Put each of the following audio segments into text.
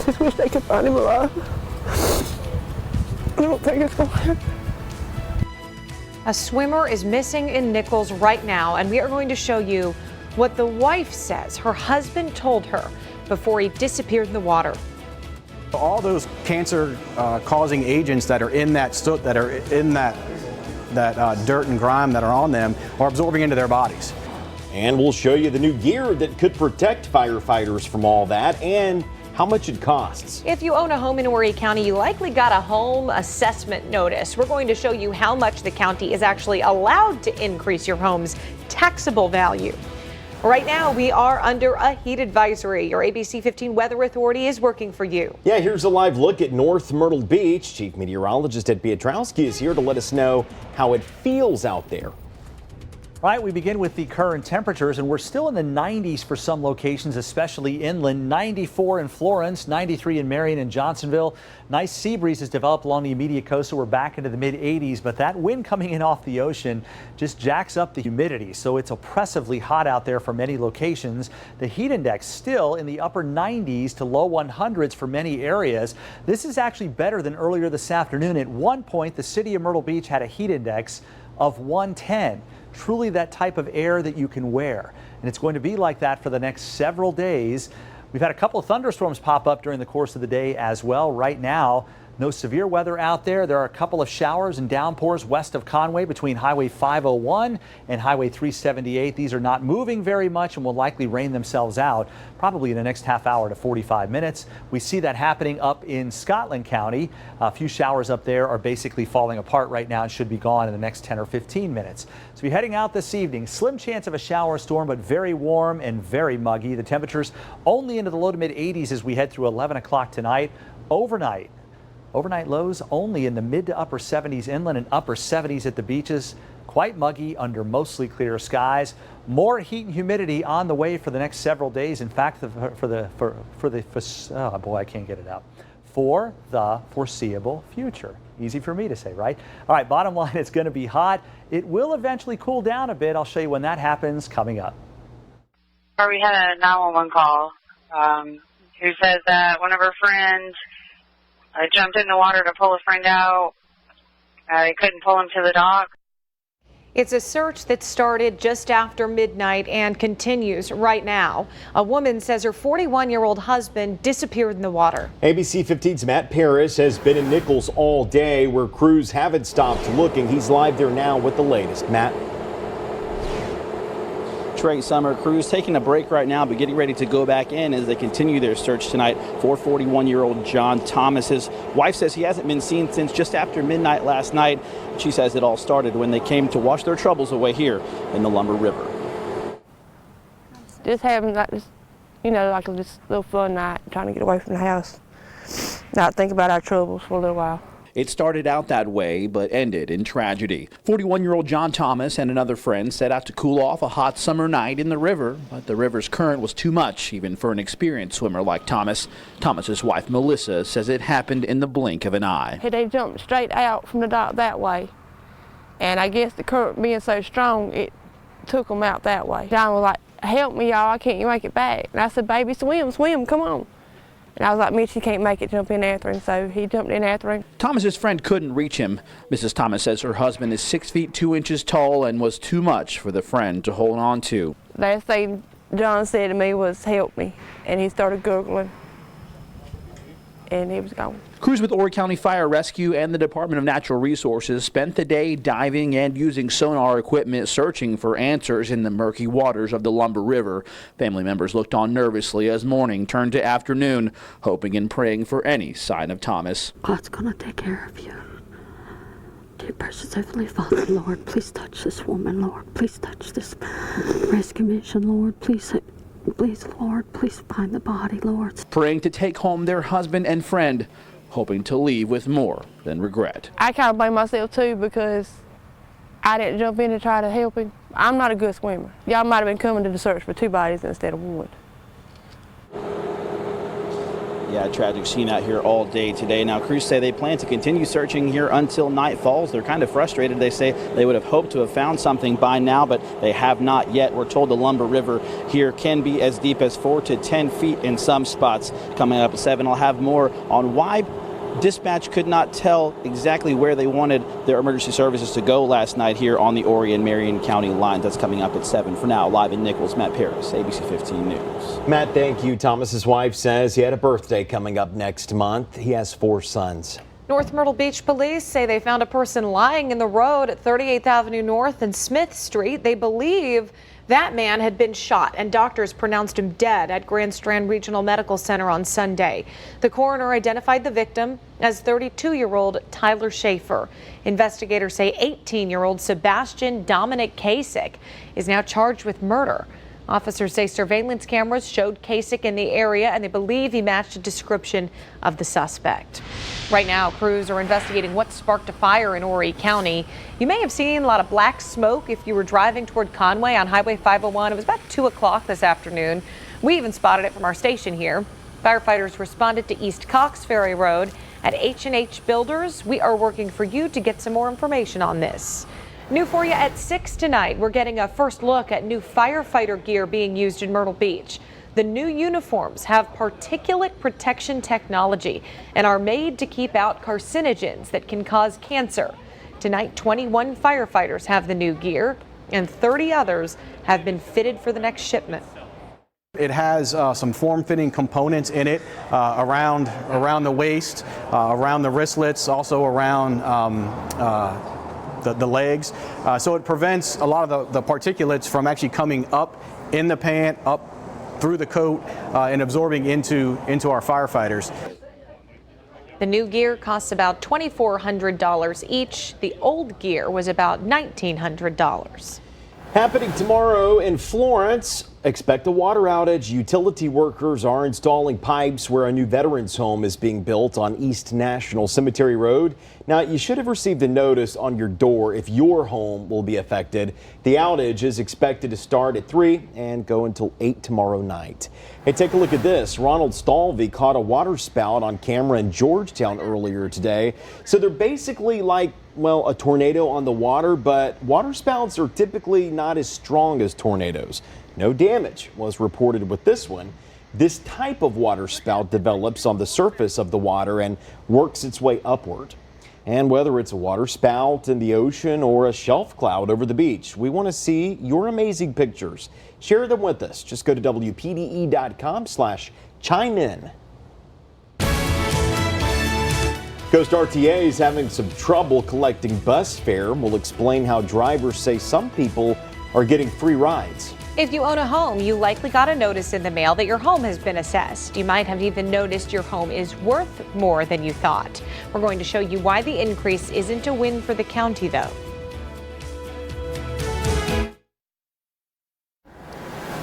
just wish they could find him alive. I don't think it's going to happen. A swimmer is missing in Nichols right now, and we are going to show you what the wife says her husband told her before he disappeared in the water. All those cancer-causing agents that are in that soot, that are in that dirt and grime that are on them, are absorbing into their bodies. And we'll show you the new gear that could protect firefighters from all that and how much it costs. If you own a home in Horry County, you likely got a home assessment notice. We're going to show you how much the county is actually allowed to increase your home's taxable value. Right now, we are under a heat advisory. Your ABC 15 Weather Authority is working for you. Yeah, here's a live look at North Myrtle Beach. Chief Meteorologist Ed Pietrowski is here to let us know how it feels out there. Right, we begin with the current temperatures, and we're still in the 90s for some locations, especially inland. 94 in Florence, 93 in Marion and Johnsonville. Nice sea breeze has developed along the immediate coast, so we're back into the mid-80s. But that wind coming in off the ocean just jacks up the humidity, so it's oppressively hot out there for many locations. The heat index still in the upper 90s to low 100s for many areas. This is actually better than earlier this afternoon. At one point, the city of Myrtle Beach had a heat index of 110. Truly that type of air that you can wear. And it's going to be like that for the next several days. We've had a couple of thunderstorms pop up during the course of the day as well. Right now, no severe weather out there. There are a couple of showers and downpours west of Conway between Highway 501 and Highway 378. These are not moving very much and will likely rain themselves out probably in the next half hour to 45 minutes. We see that happening up in Scotland County. A few showers up there are basically falling apart right now and should be gone in the next 10 or 15 minutes. So you're heading out this evening. Slim chance of a shower or storm, but very warm and very muggy. The temperatures only into the low to mid 80s as we head through 11 o'clock tonight. Overnight lows only in the mid to upper 70s inland and upper 70s at the beaches. Quite muggy under mostly clear skies. More heat and humidity on the way for the next several days. In fact, for the foreseeable future. Easy for me to say, right? All right, bottom line, it's going to be hot. It will eventually cool down a bit. I'll show you when that happens coming up. We had a 911 call who says that one of her friends jumped in the water to pull a friend out. They couldn't pull him to the dock. It's a search that started just after midnight and continues right now. A woman says her 41-year-old husband disappeared in the water. ABC 15's Matt Paris has been in Nichols all day where crews haven't stopped looking. He's live there now with the latest. Matt. Trey, Summer, crews taking a break right now, but getting ready to go back in as they continue their search tonight for 41-year-old John Thomas. His wife says he hasn't been seen since just after midnight last night. She says it all started when they came to wash their troubles away here in the Lumber River. Just having like this, like this little fun night, trying to get away from the house, not think about our troubles for a little while. It started out that way, but ended in tragedy. 41-year-old John Thomas and another friend set out to cool off a hot summer night in the river, but the river's current was too much, even for an experienced swimmer like Thomas. Thomas's wife, Melissa, says it happened in the blink of an eye. They jumped straight out from the dock that way, and I guess the current being so strong, it took them out that way. John was like, "Help me, y'all, I can't make it back." And I said, "Baby, swim, come on." And I was like, "Mitch, he can't make it, jump in after him." So he jumped in after him. Thomas's friend couldn't reach him. Mrs. Thomas says her husband is 6 feet 2 inches tall and was too much for the friend to hold on to. Last thing John said to me was, "Help me." And he started gurgling. And he was gone. Crews with Horry County Fire Rescue and the Department of Natural Resources spent the day diving and using sonar equipment searching for answers in the murky waters of the Lumber River. Family members looked on nervously as morning turned to afternoon, hoping and praying for any sign of Thomas. God's going to take care of you. Dear precious Heavenly Father, Lord, please touch this woman, Lord. Please touch this rescue mission, Lord. Please, Lord, please find the body, Lord. Praying to take home their husband and friend, hoping to leave with more than regret. I kind of blame myself too because I didn't jump in to try to help him. I'm not a good swimmer. Y'all might have been coming to the search for 2 bodies instead of 1. Yeah, tragic scene out here all day today. Now, crews say they plan to continue searching here until night falls. They're kind of frustrated. They say they would have hoped to have found something by now, but they have not yet. We're told the Lumber River here can be as deep as 4 to 10 feet in some spots. Coming up at 7, I'll have more on why dispatch could not tell exactly where they wanted their emergency services to go last night here on the Horry and Marion County lines. That's coming up at 7. For now, live in Nichols, Matt Paris, ABC 15 News. Matt, thank you. Thomas's wife says he had a birthday coming up next month. He has 4 sons. North Myrtle Beach police say they found a person lying in the road at 38th Avenue North and Smith Street. They believe that man had been shot, and doctors pronounced him dead at Grand Strand Regional Medical Center on Sunday. The coroner identified the victim as 32-year-old Tyler Schaefer. Investigators say 18-year-old Sebastian Dominic Kasich is now charged with murder. Officers say surveillance cameras showed Kasich in the area, and they believe he matched a description of the suspect. Right now, crews are investigating what sparked a fire in Horry County. You may have seen a lot of black smoke if you were driving toward Conway on Highway 501. It was about 2 o'clock this afternoon. We even spotted it from our station here. Firefighters responded to East Cox Ferry Road at H&H Builders. We are working for you to get some more information on this. New for you at 6 tonight. We're getting a first look at new firefighter gear being used in Myrtle Beach. The new uniforms have particulate protection technology and are made to keep out carcinogens that can cause cancer. Tonight, 21 firefighters have the new gear and 30 others have been fitted for the next shipment. It has some form-fitting components in it around the waist, around the wristlets, also around the legs, so it prevents a lot of the particulates from actually coming up in the pant, up through the coat, and absorbing into our firefighters. The new gear costs about $2,400 each. The old gear was about $1,900. Happening tomorrow in Florence. Expect a water outage. Utility workers are installing pipes where a new veterans home is being built on East National Cemetery Road. Now, you should have received a notice on your door if your home will be affected. The outage is expected to start at 3 and go until 8 tomorrow night. Hey, take a look at this. Ronald Stalvey caught a water spout on camera in Georgetown earlier today. So they're basically like, well, a tornado on the water, but water spouts are typically not as strong as tornadoes. No damage was reported with this one. This type of water spout develops on the surface of the water and works its way upward. And whether it's a water spout in the ocean or a shelf cloud over the beach, we want to see your amazing pictures. Share them with us. Just go to WPDE.com/chime in. Coast RTA is having some trouble collecting bus fare. We'll explain how drivers say some people are getting free rides. If you own a home, you likely got a notice in the mail that your home has been assessed. You might have even noticed your home is worth more than you thought. We're going to show you why the increase isn't a win for the county, though.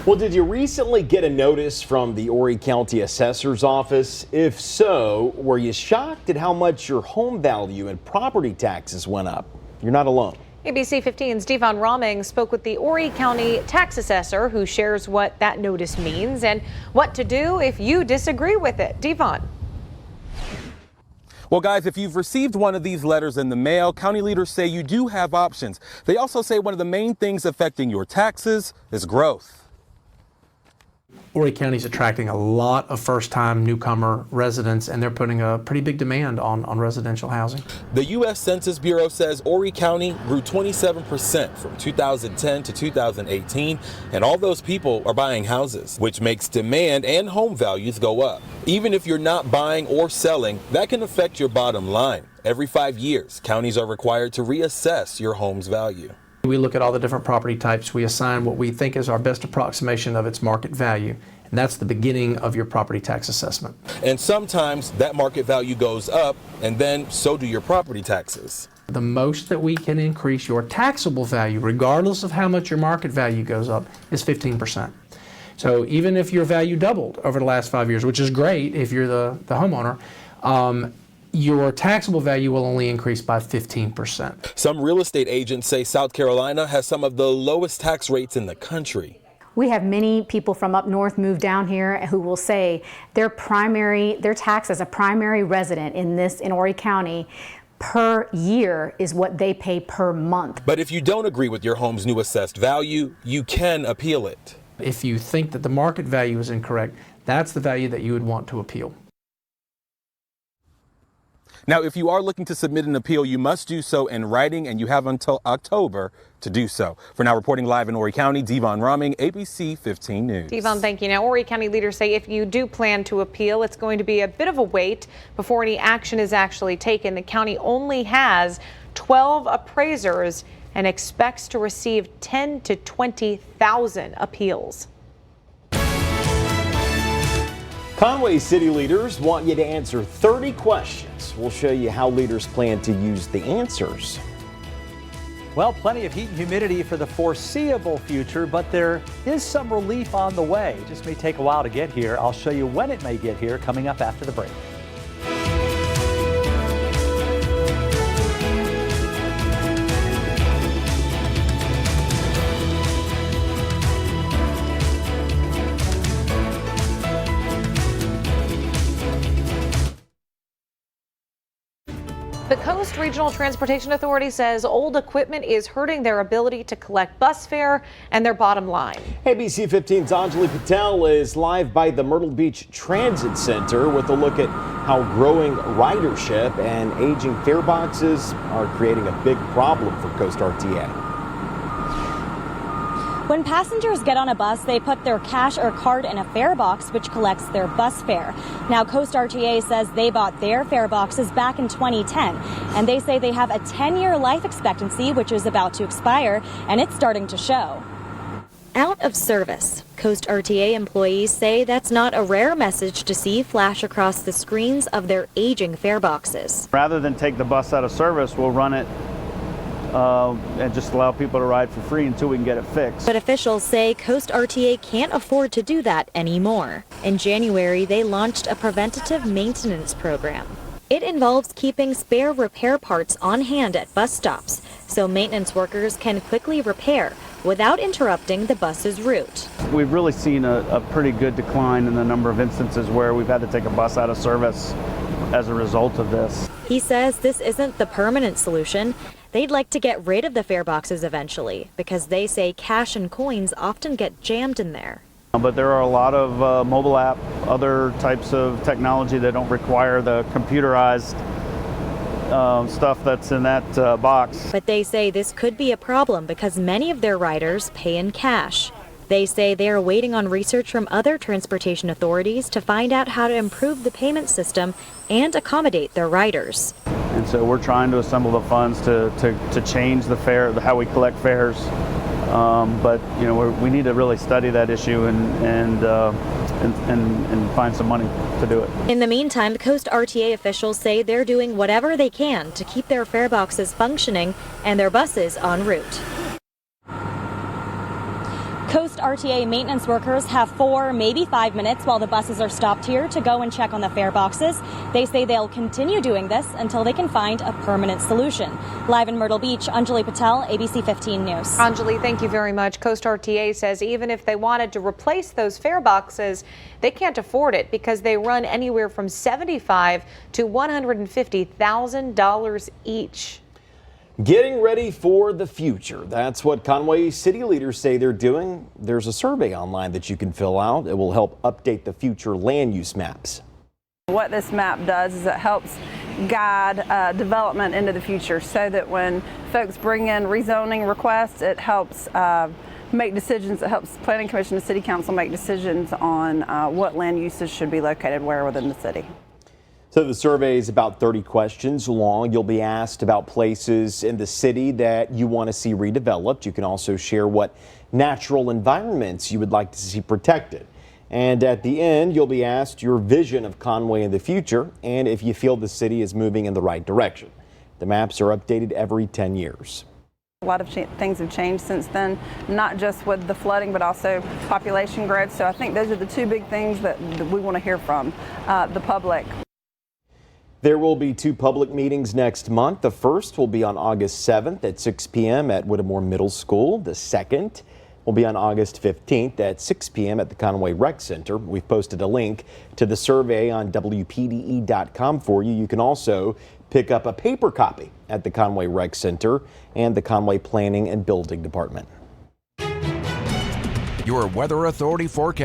Well, did you recently get a notice from the Horry County Assessor's Office? If so, were you shocked at how much your home value and property taxes went up? You're not alone. ABC 15's Devon Roming spoke with the Horry County tax assessor, who shares what that notice means and what to do if you disagree with it. Devon. Well, guys, if you've received one of these letters in the mail, county leaders say you do have options. They also say one of the main things affecting your taxes is growth. Horry County is attracting a lot of first-time newcomer residents, and they're putting a pretty big demand on residential housing. The U.S. Census Bureau says Horry County grew 27% from 2010 to 2018, and all those people are buying houses, which makes demand and home values go up. Even if you're not buying or selling, that can affect your bottom line. Every 5 years, counties are required to reassess your home's value. We look at all the different property types. We assign what we think is our best approximation of its market value, and that's the beginning of your property tax assessment. And sometimes that market value goes up, and then so do your property taxes. The most that we can increase your taxable value, regardless of how much your market value goes up, is 15%. So even if your value doubled over the last 5 years, which is great if you're the homeowner, your taxable value will only increase by 15%. Some real estate agents say South Carolina has some of the lowest tax rates in the country. We have many people from up north move down here who will say their tax as a primary resident in Horry County per year is what they pay per month. But if you don't agree with your home's new assessed value, you can appeal it. If you think that the market value is incorrect, that's the value that you would want to appeal. Now, if you are looking to submit an appeal, you must do so in writing, and you have until October to do so. For now, reporting live in Horry County, Devon Rumming, ABC 15 News. Devon, thank you. Now, Horry County leaders say if you do plan to appeal, it's going to be a bit of a wait before any action is actually taken. The county only has 12 appraisers and expects to receive 10,000 to 20,000 appeals. Conway city leaders want you to answer 30 questions. We'll show you how leaders plan to use the answers. Well, plenty of heat and humidity for the foreseeable future, but there is some relief on the way. It just may take a while to get here. I'll show you when it may get here coming up after the break. The Coast Regional Transportation Authority says old equipment is hurting their ability to collect bus fare and their bottom line. ABC 15's Anjali Patel is live by the Myrtle Beach Transit Center with a look at how growing ridership and aging fare boxes are creating a big problem for Coast RTA. When passengers get on a bus, they put their cash or card in a fare box, which collects their bus fare. Now, Coast RTA says they bought their fare boxes back in 2010, and they say they have a 10-year life expectancy, which is about to expire, and it's starting to show. Out of service. Coast RTA employees say that's not a rare message to see flash across the screens of their aging fare boxes. Rather than take the bus out of service, we'll run it and just allow people to ride for free until we can get it fixed. But officials say Coast RTA can't afford to do that anymore. In January, they launched a preventative maintenance program. It involves keeping spare repair parts on hand at bus stops so maintenance workers can quickly repair without interrupting the bus's route. We've really seen a pretty good decline in the number of instances where we've had to take a bus out of service as a result of this. He says this isn't the permanent solution. They'd like to get rid of the fare boxes eventually because they say cash and coins often get jammed in there. But there are a lot of mobile app, other types of technology that don't require the computerized stuff that's in that box. But they say this could be a problem because many of their riders pay in cash. They say they are waiting on research from other transportation authorities to find out how to improve the payment system and accommodate their riders. And so we're trying to assemble the funds to change the fare, how we collect fares. But you know, we need to really study that issue and find some money to do it. In the meantime, Coast RTA officials say they're doing whatever they can to keep their fare boxes functioning and their buses en route. Coast RTA maintenance workers have 4, maybe 5 minutes while the buses are stopped here to go and check on the fare boxes. They say they'll continue doing this until they can find a permanent solution. Live in Myrtle Beach, Anjali Patel, ABC 15 News. Anjali, thank you very much. Coast RTA says even if they wanted to replace those fare boxes, they can't afford it because they run anywhere from $75,000 to $150,000 each. Getting ready for the future. That's what Conway city leaders say they're doing. There's a survey online that you can fill out. It will help update the future land use maps. What this map does is it helps guide development into the future so that when folks bring in rezoning requests, it helps make decisions. It helps Planning Commission and City Council make decisions on what land uses should be located where within the city. So the survey is about 30 questions long. You'll be asked about places in the city that you want to see redeveloped. You can also share what natural environments you would like to see protected. And at the end, you'll be asked your vision of Conway in the future and if you feel the city is moving in the right direction. The maps are updated every 10 years. A lot of things have changed since then, not just with the flooding, but also population growth. So I think those are the two big things that we want to hear from the public. There will be 2 public meetings next month. The first will be on August 7th at 6 p.m. at Whittemore Middle School. The second, will be on August 15th at 6 p.m. at the Conway Rec Center. We've posted a link to the survey on WPDE.com for you. You can also pick up a paper copy at the Conway Rec Center and the Conway Planning and Building Department. Your Weather Authority forecast.